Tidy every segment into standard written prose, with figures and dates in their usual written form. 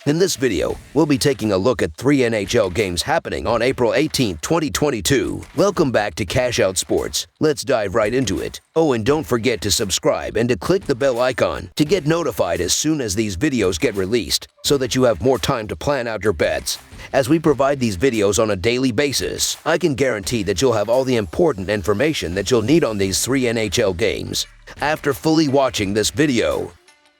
In this video, we'll be taking a look at 3 NHL games happening on April 18, 2022. Welcome back to Cash Out Sports. Let's dive right into it. Oh, and don't forget to subscribe and to click the bell icon to get notified as soon as these videos get released, so that you have more time to plan out your bets. As we provide these videos on a daily basis, I can guarantee that you'll have all the important information that you'll need on these 3 NHL games after fully watching this video.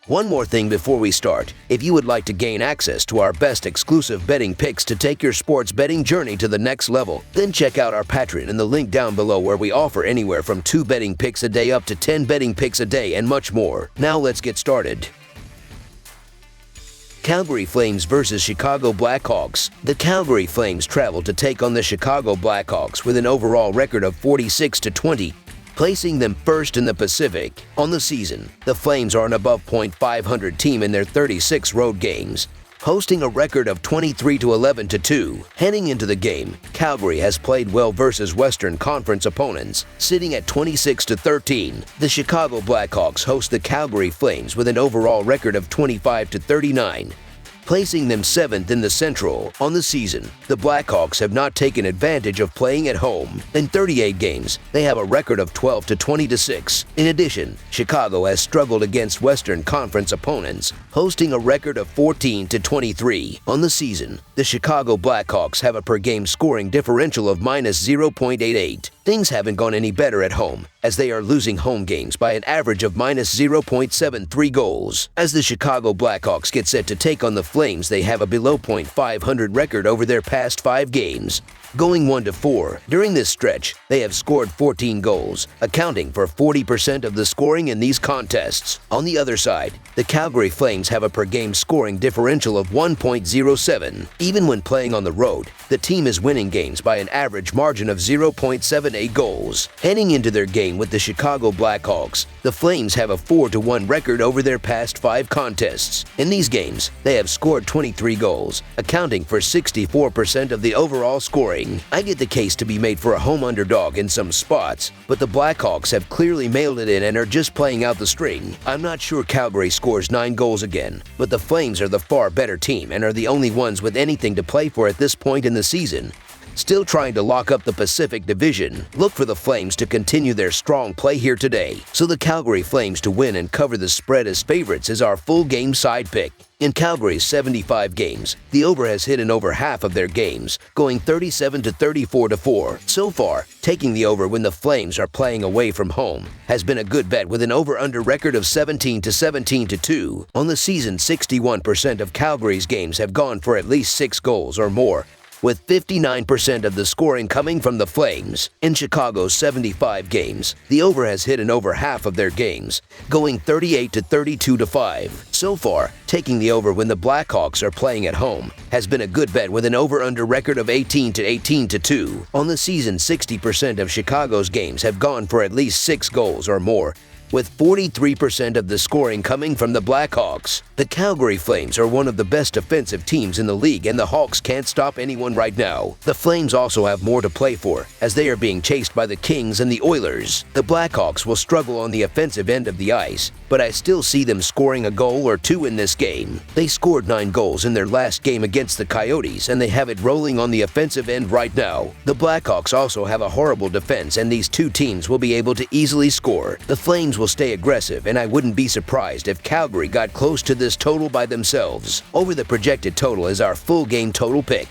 One more thing before we start. If you would like to gain access to our best exclusive betting picks to take your sports betting journey to the next level, then check out our Patreon in the link down below, where we offer anywhere from 2 betting picks a day up to 10 betting picks a day and much more. Now let's get started. Calgary Flames versus Chicago Blackhawks. The Calgary Flames traveled to take on the Chicago Blackhawks with an overall record of 46-20. Placing them first in the Pacific. On the season, the Flames are an above .500 team in their 36 road games, hosting a record of 23-11-2. Heading into the game, Calgary has played well versus Western Conference opponents, sitting at 26-13. The Chicago Blackhawks host the Calgary Flames with an overall record of 25-39. Placing them 7th in the Central. On the season, the Blackhawks have not taken advantage of playing at home. In 38 games, they have a record of 12-20-6. In addition, Chicago has struggled against Western Conference opponents, hosting a record of 14-23. On the season, the Chicago Blackhawks have a per-game scoring differential of -0.88. Things haven't gone any better at home, as they are losing home games by an average of -0.73 goals. As the Chicago Blackhawks get set to take on the Flames, they have a below .500 record over their past 5 games, going 1-4. During this stretch, they have scored 14 goals, accounting for 40% of the scoring in these contests. On the other side, the Calgary Flames have a per-game scoring differential of 1.07. Even when playing on the road, the team is winning games by an average margin of 0.78 goals. Heading into their game with the Chicago Blackhawks, the Flames have a 4-1 record over their past 5 contests. In these games, they have scored 23 goals, accounting for 64% of the overall scoring. I get the case to be made for a home underdog in some spots, but the Blackhawks have clearly mailed it in and are just playing out the string. I'm not sure Calgary scores 9 goals again, but the Flames are the far better team and are the only ones with anything to play for at this point in the season. Still trying to lock up the Pacific Division, look for the Flames to continue their strong play here today. So the Calgary Flames to win and cover the spread as favorites is our full game side pick. In Calgary's 75 games, the over has hit in over half of their games, going 37-34-4. So far, taking the over when the Flames are playing away from home has been a good bet, with an over-under record of 17-17-2. On the season, 61% of Calgary's games have gone for at least 6 goals or more, with 59% of the scoring coming from the Flames. In Chicago's 75 games, the over has hit in over half of their games, going 38-32-5. So far, taking the over when the Blackhawks are playing at home has been a good bet, with an over-under record of 18-18-2. On the season, 60% of Chicago's games have gone for at least 6 goals or more, with 43% of the scoring coming from the Blackhawks. The Calgary Flames are one of the best offensive teams in the league, and the Hawks can't stop anyone right now. The Flames also have more to play for, as they are being chased by the Kings and the Oilers. The Blackhawks will struggle on the offensive end of the ice, but I still see them scoring a goal or 2 in this game. They scored 9 goals in their last game against the Coyotes, and they have it rolling on the offensive end right now. The Blackhawks also have a horrible defense, and these two teams will be able to easily score. The Flames will stay aggressive, and I wouldn't be surprised if Calgary got close to this total by themselves. Over the projected total is our full game total pick.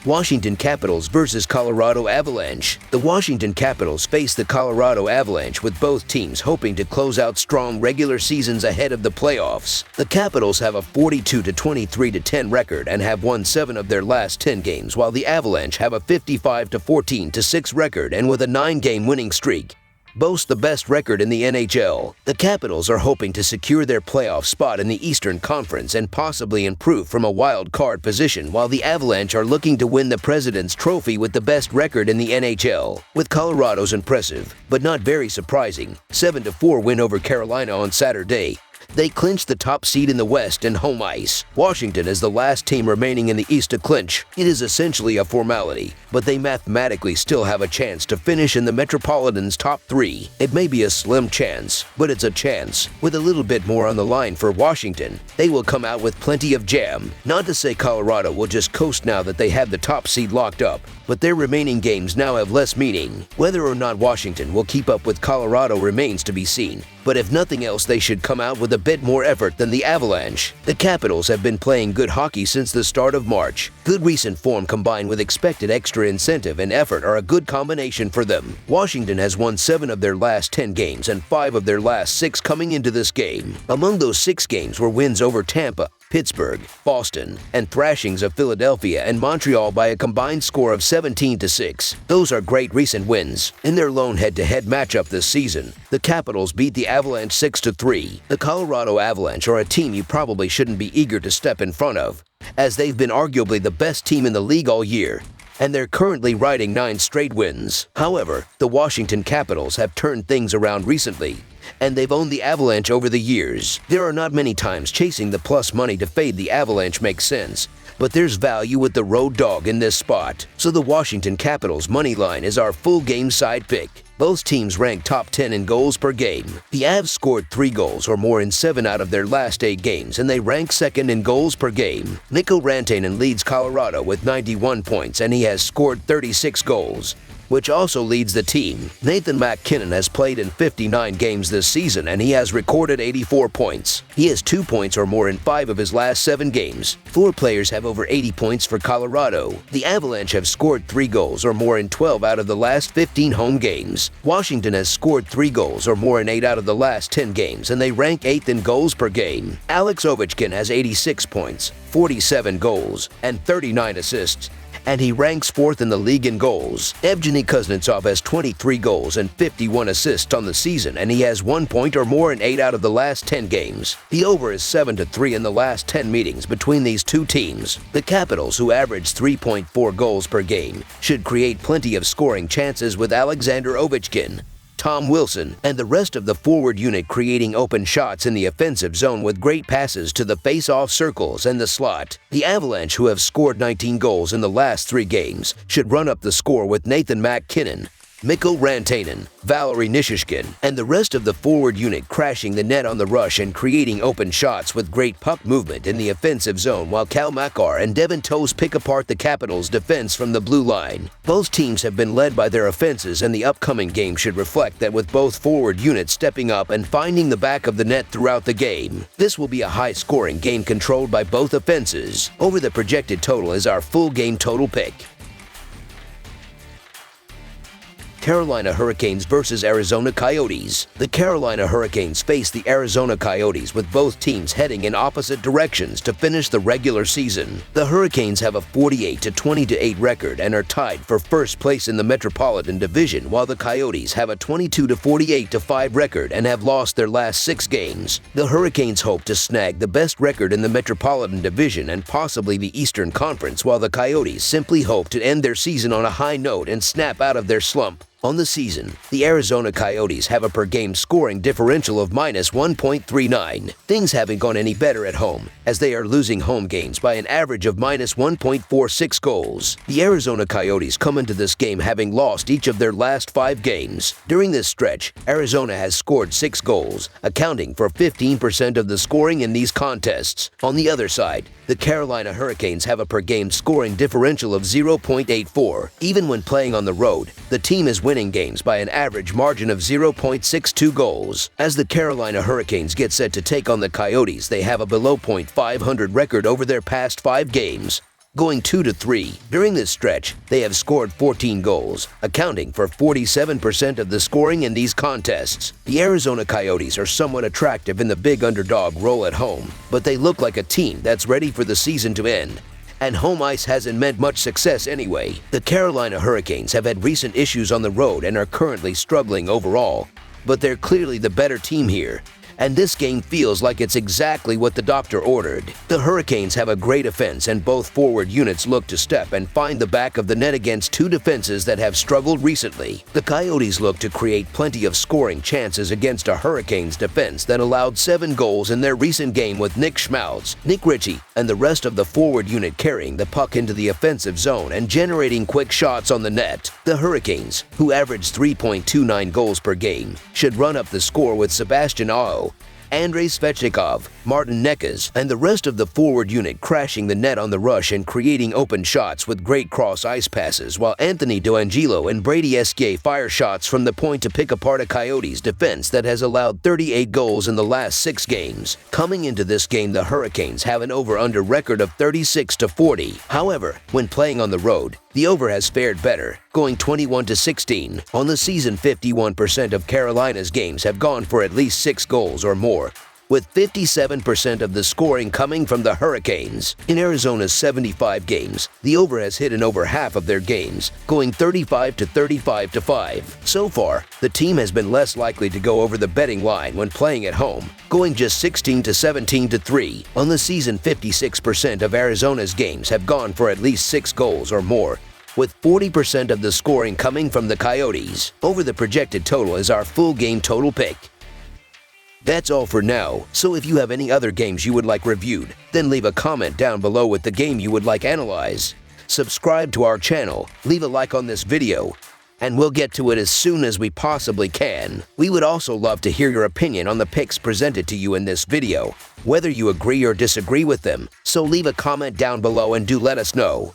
Washington Capitals versus Colorado Avalanche. The Washington Capitals face the Colorado Avalanche, with both teams hoping to close out strong regular seasons ahead of the playoffs. The Capitals have a 42-23-10 record and have won 7 of their last 10 games, while the Avalanche have a 55-14-6 record and with a 9-game winning streak, boast the best record in the NHL. The Capitals are hoping to secure their playoff spot in the Eastern Conference and possibly improve from a wild card position, while the Avalanche are looking to win the President's Trophy with the best record in the NHL. With Colorado's impressive, but not very surprising, 7-4 win over Carolina on Saturday, They clinched the top seed in the West in home ice. Washington is the last team remaining in the East to clinch. It is essentially a formality, but they mathematically still have a chance to finish in the Metropolitan's top 3. It may be a slim chance, but it's a chance. With a little bit more on the line for Washington, they will come out with plenty of jam. Not to say Colorado will just coast now that they have the top seed locked up, but their remaining games now have less meaning. Whether or not Washington will keep up with Colorado remains to be seen, but if nothing else, they should come out with a bit more effort than the Avalanche. The Capitals have been playing good hockey since the start of March. Good recent form combined with expected extra incentive and effort are a good combination for them. Washington has won 7 of their last 10 games and 5 of their last 6 coming into this game. Among those 6 games were wins over Tampa, Pittsburgh, Boston, and thrashings of Philadelphia and Montreal by a combined score of 17-6. Those are great recent wins. In their lone head-to-head matchup this season, the Capitals beat the Avalanche 6-3. The Colorado Avalanche are a team you probably shouldn't be eager to step in front of, as they've been arguably the best team in the league all year, and they're currently riding 9 straight wins. However, the Washington Capitals have turned things around recently, and they've owned the Avalanche over the years. There are not many times chasing the plus money to fade the Avalanche makes sense, but there's value with the road dog in this spot. So the Washington Capitals money line is our full game side pick. Both teams rank top 10 in goals per game. The Avs scored 3 goals or more in 7 out of their last 8 games, and they rank second in goals per game. Mikko Rantanen leads Colorado with 91 points, and he has scored 36 goals, which also leads the team. Nathan MacKinnon has played in 59 games this season, and he has recorded 84 points. He has 2 points or more in 5 of his last 7 games. 4 players have over 80 points for Colorado. The Avalanche have scored 3 goals or more in 12 out of the last 15 home games. Washington has scored 3 goals or more in 8 out of the last 10 games, and they rank 8th in goals per game. Alex Ovechkin has 86 points, 47 goals, and 39 assists, and he ranks 4th in the league in goals. Evgeny Kuznetsov has 23 goals and 51 assists on the season, and he has 1 point or more in 8 out of the last 10 games. The over is 7-3 in the last 10 meetings between these two teams. The Capitals, who average 3.4 goals per game, should create plenty of scoring chances with Alexander Ovechkin, Tom Wilson, and the rest of the forward unit creating open shots in the offensive zone with great passes to the face-off circles and the slot. The Avalanche, who have scored 19 goals in the last 3 games, should run up the score with Nathan MacKinnon, Mikko Rantanen, Valeri Nichushkin, and the rest of the forward unit crashing the net on the rush and creating open shots with great puck movement in the offensive zone, while Cal Makar and Devin Toews pick apart the Capitals' defense from the blue line. Both teams have been led by their offenses, and the upcoming game should reflect that, with both forward units stepping up and finding the back of the net throughout the game. This will be a high-scoring game controlled by both offenses. Over the projected total is our full game total pick. Carolina Hurricanes versus Arizona Coyotes. The Carolina Hurricanes face the Arizona Coyotes, with both teams heading in opposite directions to finish the regular season. The Hurricanes have a 48-20-8 record and are tied for first place in the Metropolitan Division, while the Coyotes have a 22-48-5 record and have lost their last 6 games. The Hurricanes hope to snag the best record in the Metropolitan Division and possibly the Eastern Conference, while the Coyotes simply hope to end their season on a high note and snap out of their slump. On the season, the Arizona Coyotes have a per-game scoring differential of -1.39. Things haven't gone any better at home, as they are losing home games by an average of -1.46 goals. The Arizona Coyotes come into this game having lost each of their last 5 games. During this stretch, Arizona has scored 6 goals, accounting for 15% of the scoring in these contests. On the other side, the Carolina Hurricanes have a per-game scoring differential of 0.84. Even when playing on the road, the team is winning games by an average margin of 0.62 goals. As the Carolina Hurricanes get set to take on the Coyotes, they have a below .500 record over their past 5 games, going 2-3. During this stretch, they have scored 14 goals, accounting for 47% of the scoring in these contests. The Arizona Coyotes are somewhat attractive in the big underdog role at home, but they look like a team that's ready for the season to end, and home ice hasn't meant much success anyway. The Carolina Hurricanes have had recent issues on the road and are currently struggling overall, but they're clearly the better team here, and this game feels like it's exactly what the doctor ordered. The Hurricanes have a great offense, and both forward units look to step and find the back of the net against two defenses that have struggled recently. The Coyotes look to create plenty of scoring chances against a Hurricanes defense that allowed 7 goals in their recent game, with Nick Schmaltz, Nick Ritchie, and the rest of the forward unit carrying the puck into the offensive zone and generating quick shots on the net. The Hurricanes, who average 3.29 goals per game, should run up the score with Sebastian Aho, Andrei Svechnikov, Martin Necas, and the rest of the forward unit crashing the net on the rush and creating open shots with great cross-ice passes, while Anthony Doangelo and Brady Esquier fire shots from the point to pick apart a Coyotes defense that has allowed 38 goals in the last 6 games. Coming into this game, the Hurricanes have an over-under record of 36-40. However, when playing on the road, the over has fared better, going 21-16. On the season, 51% of Carolina's games have gone for at least 6 goals or more, with 57% of the scoring coming from the Hurricanes. In Arizona's 75 games, the over has hit in over half of their games, going 35-5. So far, the team has been less likely to go over the betting line when playing at home, going just 16-17-3. On the season, 56% of Arizona's games have gone for at least 6 goals or more, with 40% of the scoring coming from the Coyotes. Over the projected total is our full game total pick. That's all for now, so if you have any other games you would like reviewed, then leave a comment down below with the game you would like analyzed. Subscribe to our channel, leave a like on this video, and we'll get to it as soon as we possibly can. We would also love to hear your opinion on the picks presented to you in this video, whether you agree or disagree with them, so leave a comment down below and do let us know.